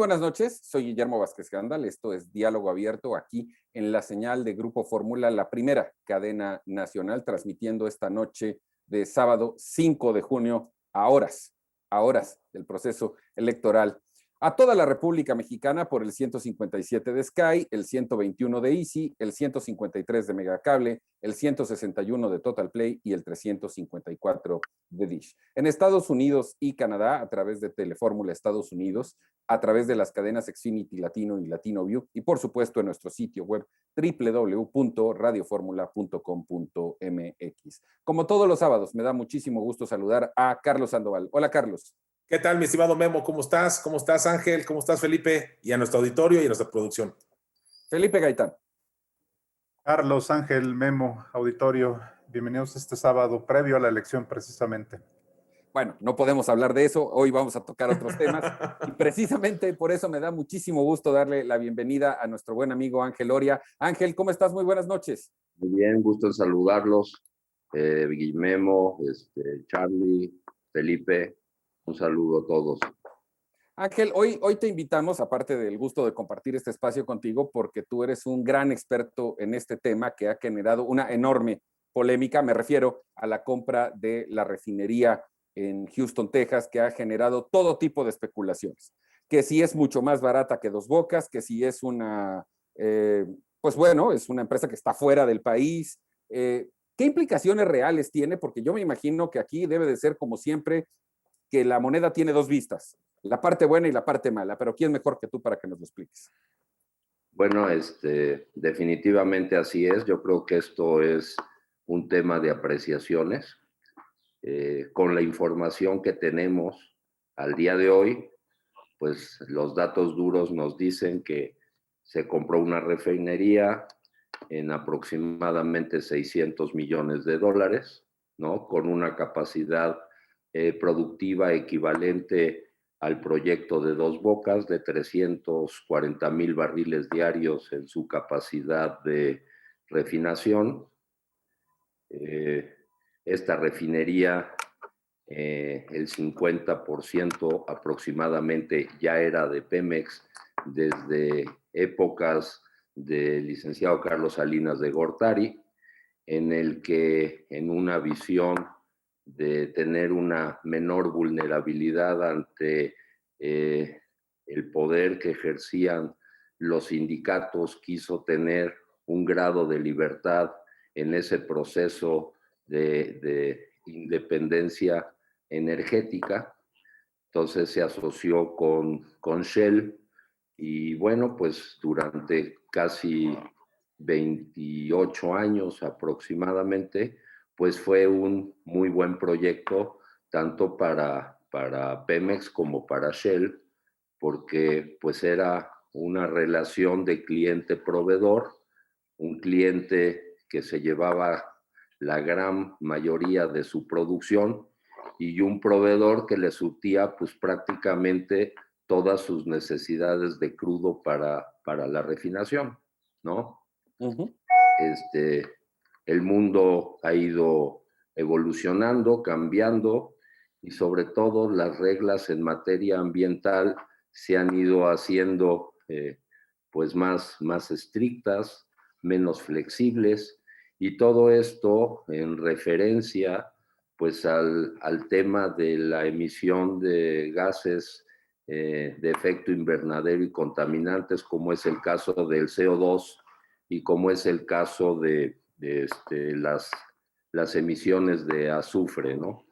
buenas noches, soy Guillermo Vázquez Gándal, esto es Diálogo Abierto aquí en la señal de Grupo Fórmula, la primera cadena nacional, transmitiendo esta noche de sábado 5 de junio a horas del proceso electoral. A toda la República Mexicana por el 157 de Sky, el 121 de Easy, el 153 de Megacable, el 161 de Total Play y el 354 de Dish. En Estados Unidos y Canadá, a través de Telefórmula Estados Unidos, a través de las cadenas Xfinity Latino y Latino View, y por supuesto en nuestro sitio web www.radioformula.com.mx. Como todos los sábados, me da muchísimo gusto saludar a Carlos Sandoval. Hola, Carlos. ¿Qué tal, mi estimado Memo? ¿Cómo estás? ¿Cómo estás, Ángel? ¿Cómo estás, Felipe? Y a nuestro auditorio y a nuestra producción. Felipe Gaitán. Carlos, Ángel, Memo, auditorio, bienvenidos este sábado, previo a la elección precisamente. Bueno, no podemos hablar de eso, hoy vamos a tocar otros temas y precisamente por eso me da muchísimo gusto darle la bienvenida a nuestro buen amigo Ángel Oria. Ángel, ¿cómo estás? Muy buenas noches. Muy bien, gusto en saludarlos. Memo, Charlie, Felipe, un saludo a todos. Ángel, hoy te invitamos, aparte del gusto de compartir este espacio contigo, porque tú eres un gran experto en este tema que ha generado una enorme polémica. Me refiero a la compra de la refinería en Houston, Texas, que ha generado todo tipo de especulaciones. Que si es mucho más barata que Dos Bocas, que si es una, pues bueno, es una empresa que está fuera del país. ¿Qué implicaciones reales tiene? Porque yo me imagino que aquí debe de ser, como siempre, que la moneda tiene dos vistas, la parte buena y la parte mala, pero ¿quién mejor que tú para que nos lo expliques? Bueno, definitivamente así es. Yo creo que esto es un tema de apreciaciones. Con la información que tenemos al día de hoy, pues los datos duros nos dicen que se compró una refinería en aproximadamente $600 millones, ¿no? Con una capacidad productiva equivalente al proyecto de Dos Bocas de 340,000 barriles diarios en su capacidad de refinación. Esta refinería, el 50% aproximadamente ya era de Pemex desde épocas del licenciado Carlos Salinas de Gortari, en el que en una visión de tener una menor vulnerabilidad ante el poder que ejercían los sindicatos, quiso tener un grado de libertad en ese proceso de independencia energética. Entonces se asoció con Shell y bueno, pues durante casi 28 años aproximadamente, pues fue un muy buen proyecto tanto para Pemex como para Shell, porque pues era una relación de cliente-proveedor, un cliente que se llevaba la gran mayoría de su producción y un proveedor que le surtía pues prácticamente todas sus necesidades de crudo para la refinación, ¿no? Uh-huh. El mundo ha ido evolucionando, cambiando y sobre todo las reglas en materia ambiental se han ido haciendo pues más estrictas, menos flexibles y todo esto en referencia pues al tema de la emisión de gases de efecto invernadero y contaminantes, como es el caso del CO2 y como es el caso de las emisiones de azufre, ¿no?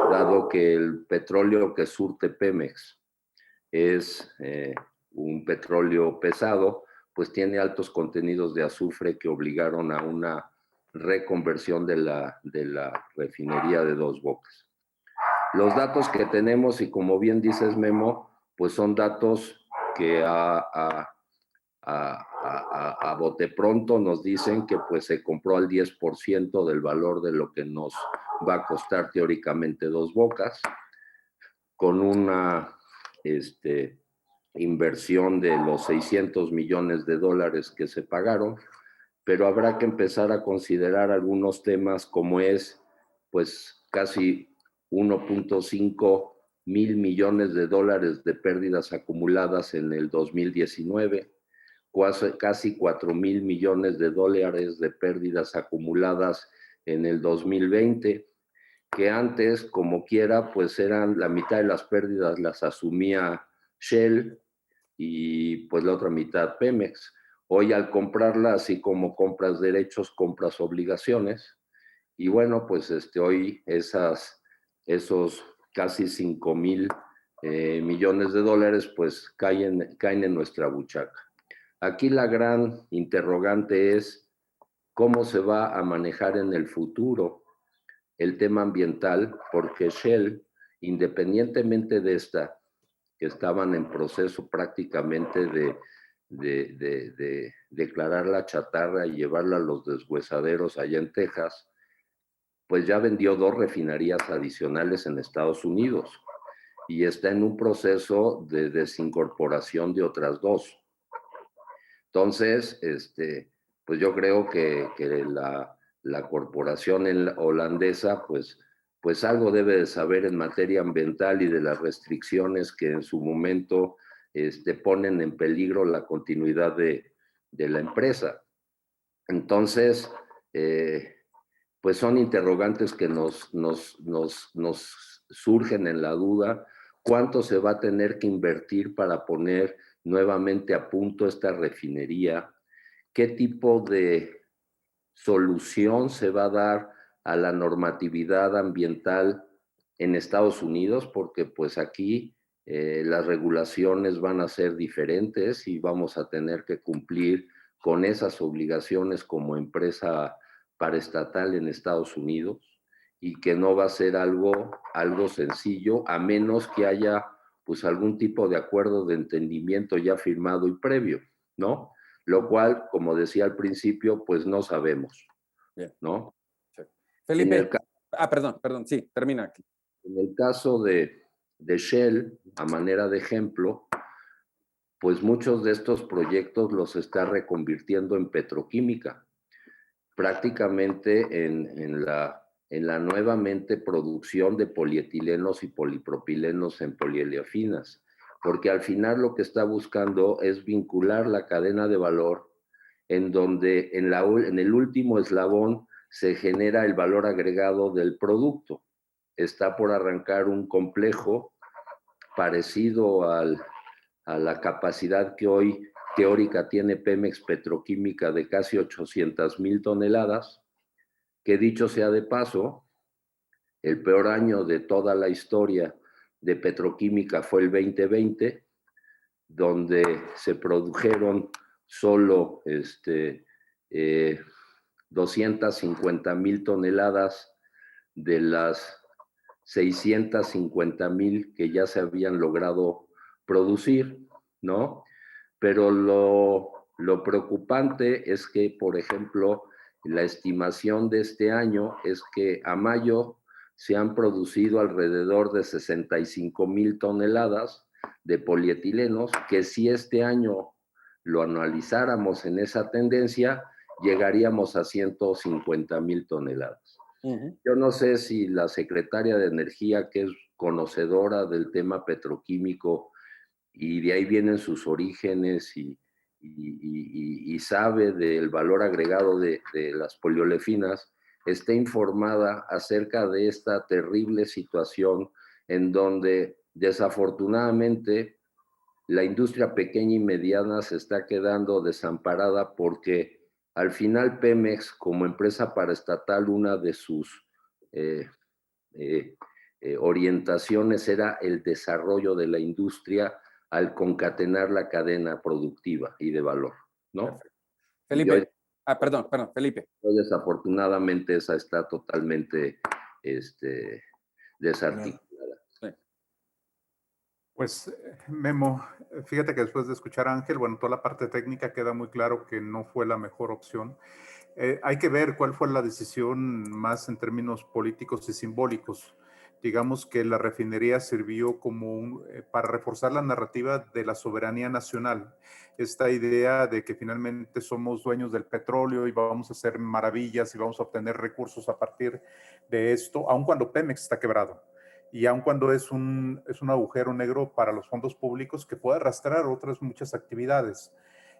Dado que el petróleo que surte Pemex es un petróleo pesado, pues tiene altos contenidos de azufre que obligaron a una reconversión de la refinería de Dos Bocas. Los datos que tenemos, y como bien dices, Memo, pues son datos que a bote pronto nos dicen que pues se compró al 10% del valor de lo que nos va a costar teóricamente Dos Bocas, con una inversión de los $600 millones que se pagaron, pero habrá que empezar a considerar algunos temas como es pues casi 1.5 1,000 millones de dólares de pérdidas acumuladas en el 2019, casi 4,000 millones de dólares de pérdidas acumuladas en el 2020, que antes, como quiera, pues eran la mitad de las pérdidas las asumía Shell y pues la otra mitad Pemex. Hoy al comprarla, así como compras derechos, compras obligaciones. Y bueno, pues hoy esos casi 5,000 millones de dólares pues caen en nuestra buchaca. Aquí la gran interrogante es cómo se va a manejar en el futuro el tema ambiental, porque Shell, independientemente de esta, que estaban en proceso prácticamente de declarar la chatarra y llevarla a los deshuesaderos allá en Texas, pues ya vendió 2 refinerías adicionales en Estados Unidos y está en un proceso de desincorporación de otras 2. Entonces, pues yo creo que la corporación holandesa, pues algo debe de saber en materia ambiental y de las restricciones que en su momento ponen en peligro la continuidad de la empresa. Entonces, pues son interrogantes que nos surgen en la duda. ¿Cuánto se va a tener que invertir para poner nuevamente a punto esta refinería? ¿Qué tipo de solución se va a dar a la normatividad ambiental en Estados Unidos? Porque pues aquí las regulaciones van a ser diferentes y vamos a tener que cumplir con esas obligaciones como empresa paraestatal en Estados Unidos, y que no va a ser algo sencillo, a menos que haya pues algún tipo de acuerdo de entendimiento ya firmado y previo, ¿no? Lo cual, como decía al principio, pues no sabemos, ¿no? Sí. Felipe, perdón, sí, termina aquí. En el caso de Shell, a manera de ejemplo, pues muchos de estos proyectos los está reconvirtiendo en petroquímica, prácticamente en la nuevamente producción de polietilenos y polipropilenos en polieleafinas, porque al final lo que está buscando es vincular la cadena de valor en donde en el último eslabón se genera el valor agregado del producto. Está por arrancar un complejo parecido a la capacidad que hoy teórica tiene Pemex Petroquímica de casi 800,000 toneladas, que dicho sea de paso, el peor año de toda la historia de petroquímica fue el 2020, donde se produjeron solo 250,000 toneladas de las 650,000 que ya se habían logrado producir, ¿no? Pero lo preocupante es que, por ejemplo, la estimación de este año es que a mayo se han producido alrededor de 65,000 toneladas de polietilenos, que si este año lo analizáramos en esa tendencia, llegaríamos a 150,000 toneladas. Yo no sé si la secretaria de Energía, que es conocedora del tema petroquímico y de ahí vienen sus orígenes y sabe del valor agregado de las poliolefinas, esté informada acerca de esta terrible situación en donde desafortunadamente la industria pequeña y mediana se está quedando desamparada, porque al final Pemex, como empresa paraestatal, una de sus orientaciones era el desarrollo de la industria al concatenar la cadena productiva y de valor, ¿no? Perfecto. Felipe, perdón, Felipe. Desafortunadamente esa está totalmente desarticulada. Sí. Pues, Memo, fíjate que después de escuchar a Ángel, bueno, toda la parte técnica queda muy claro que no fue la mejor opción. Hay que ver cuál fue la decisión más en términos políticos y simbólicos. Digamos que la refinería sirvió como para reforzar la narrativa de la soberanía nacional. Esta idea de que finalmente somos dueños del petróleo y vamos a hacer maravillas y vamos a obtener recursos a partir de esto, aun cuando Pemex está quebrado. y aun cuando es un agujero negro para los fondos públicos que puede arrastrar otras muchas actividades.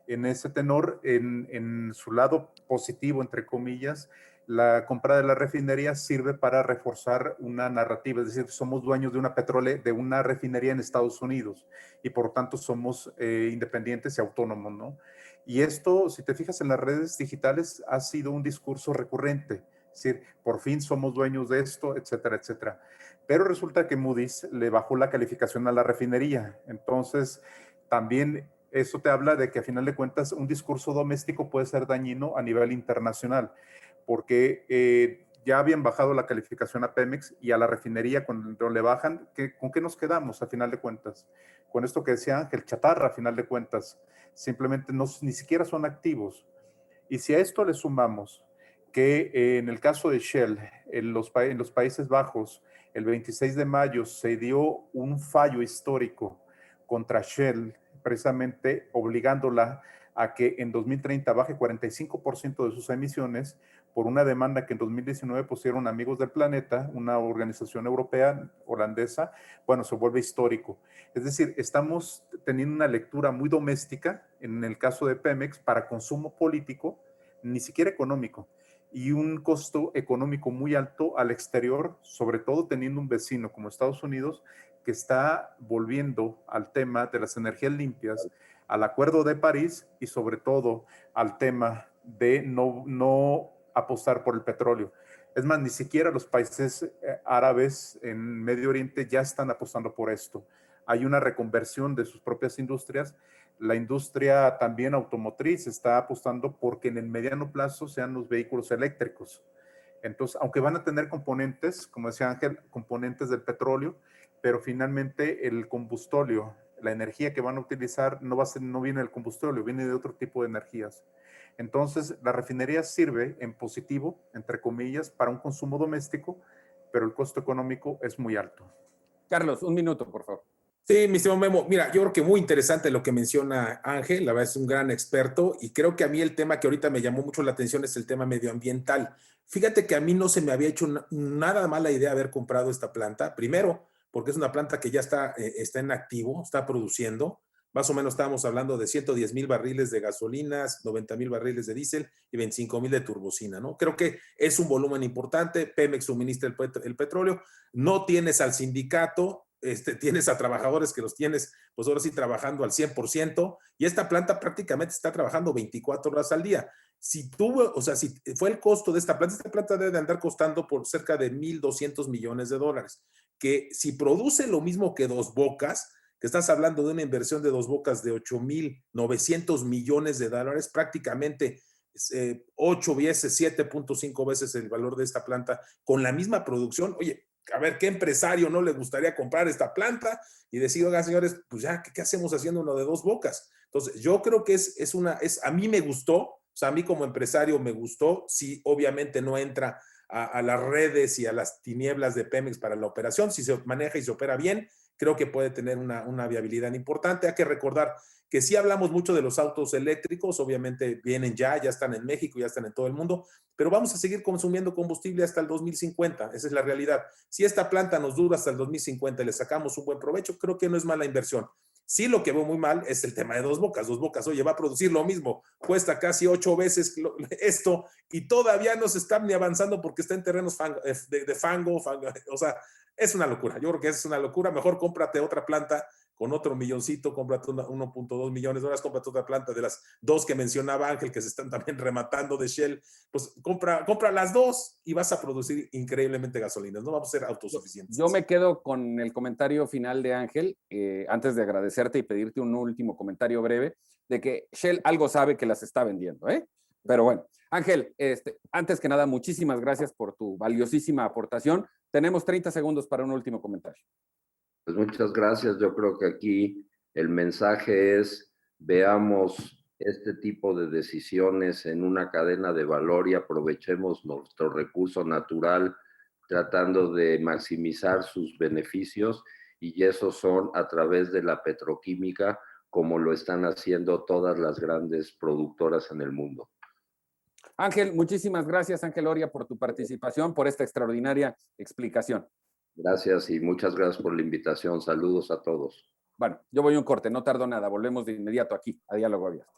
En ese tenor, en su lado positivo, entre comillas, la compra de la refinería sirve para reforzar una narrativa, es decir, somos dueños de una refinería en Estados Unidos y por lo tanto somos independientes y autónomos, ¿no? Y esto, si te fijas en las redes digitales, ha sido un discurso recurrente, es decir, por fin somos dueños de esto, etcétera, etcétera. Pero resulta que Moody's le bajó la calificación a la refinería. Entonces, también eso te habla de que a final de cuentas un discurso doméstico puede ser dañino a nivel internacional, porque ya habían bajado la calificación a Pemex y a la refinería cuando le bajan, ¿con qué nos quedamos a final de cuentas? Con esto que decía Ángel, chatarra a final de cuentas, simplemente ni siquiera son activos. Y si a esto le sumamos que en el caso de Shell, en los Países Bajos, el 26 de mayo se dio un fallo histórico contra Shell, precisamente obligándola a que en 2030 baje 45% de sus emisiones por una demanda que en 2019 pusieron Amigos del Planeta, una organización europea, holandesa, bueno, se vuelve histórico. Es decir, estamos teniendo una lectura muy doméstica en el caso de Pemex para consumo político, ni siquiera económico, y un costo económico muy alto al exterior, sobre todo teniendo un vecino como Estados Unidos que está volviendo al tema de las energías limpias, al Acuerdo de París y sobre todo al tema de no apostar por el petróleo. Es más, ni siquiera los países árabes en Medio Oriente ya están apostando por esto. Hay una reconversión de sus propias industrias. La industria también automotriz está apostando porque en el mediano plazo sean los vehículos eléctricos. Entonces, aunque van a tener componentes, como decía Ángel, componentes del petróleo, pero finalmente el combustóleo, la energía que van a utilizar no viene del combustóleo, viene de otro tipo de energías. Entonces, la refinería sirve en positivo, entre comillas, para un consumo doméstico, pero el costo económico es muy alto. Carlos, un minuto, por favor. Sí, mi estimado Memo. Mira, yo creo que muy interesante lo que menciona Ángel, la verdad es un gran experto y creo que a mí el tema que ahorita me llamó mucho la atención es el tema medioambiental. Fíjate que a mí no se me había hecho nada mala idea haber comprado esta planta. Primero, porque es una planta que ya está en activo, está produciendo. Más o menos estábamos hablando de 110,000 barriles de gasolinas, 90,000 barriles de diésel y 25,000 de turbocina, ¿no? Creo que es un volumen importante. Pemex suministra el petróleo. No tienes al sindicato, tienes a trabajadores que los tienes, pues ahora sí, trabajando al 100%, y esta planta prácticamente está trabajando 24 horas al día. Si fue el costo de esta planta debe de andar costando por cerca de $1,200 millones, que si produce lo mismo que Dos Bocas, que estás hablando de una inversión de Dos Bocas de $8,900 millones, prácticamente 8 veces, 7.5 veces el valor de esta planta, con la misma producción. Oye, a ver, ¿qué empresario no le gustaría comprar esta planta y decir, oigan, señores, pues ya, ¿qué hacemos haciendo uno de Dos Bocas? Entonces, yo creo que a mí me gustó, o sea, a mí como empresario me gustó, sí, obviamente no entra a las redes y a las tinieblas de Pemex para la operación, si se maneja y se opera bien, creo que puede tener una viabilidad importante. Hay que recordar que sí hablamos mucho de los autos eléctricos, obviamente vienen ya están en México, ya están en todo el mundo, pero vamos a seguir consumiendo combustible hasta el 2050, esa es la realidad. Si esta planta nos dura hasta el 2050 y le sacamos un buen provecho, creo que no es mala inversión. Sí, lo que veo muy mal es el tema de Dos Bocas. Dos Bocas, oye, va a producir lo mismo, cuesta casi 8 veces esto y todavía no se está ni avanzando porque está en terrenos de fango, o sea, es una locura. Yo creo que es una locura. Mejor cómprate otra planta con otro milloncito, cómprate 1.2 millones de dólares, cómprate otra planta de las dos que mencionaba Ángel, que se están también rematando de Shell. Pues compra las dos y vas a producir increíblemente gasolinas. No vamos a ser autosuficientes. Yo me quedo con el comentario final de Ángel, antes de agradecerte y pedirte un último comentario breve, de que Shell algo sabe que las está vendiendo, ¿eh? Pero bueno, Ángel, antes que nada, muchísimas gracias por tu valiosísima aportación. Tenemos 30 segundos para un último comentario. Pues muchas gracias. Yo creo que aquí el mensaje es, veamos este tipo de decisiones en una cadena de valor y aprovechemos nuestro recurso natural tratando de maximizar sus beneficios, y esos son a través de la petroquímica, como lo están haciendo todas las grandes productoras en el mundo. Ángel, muchísimas gracias, Ángel Oria, por tu participación, por esta extraordinaria explicación. Gracias y muchas gracias por la invitación. Saludos a todos. Bueno, yo voy a un corte, no tardo nada. Volvemos de inmediato aquí a Diálogo Abierto.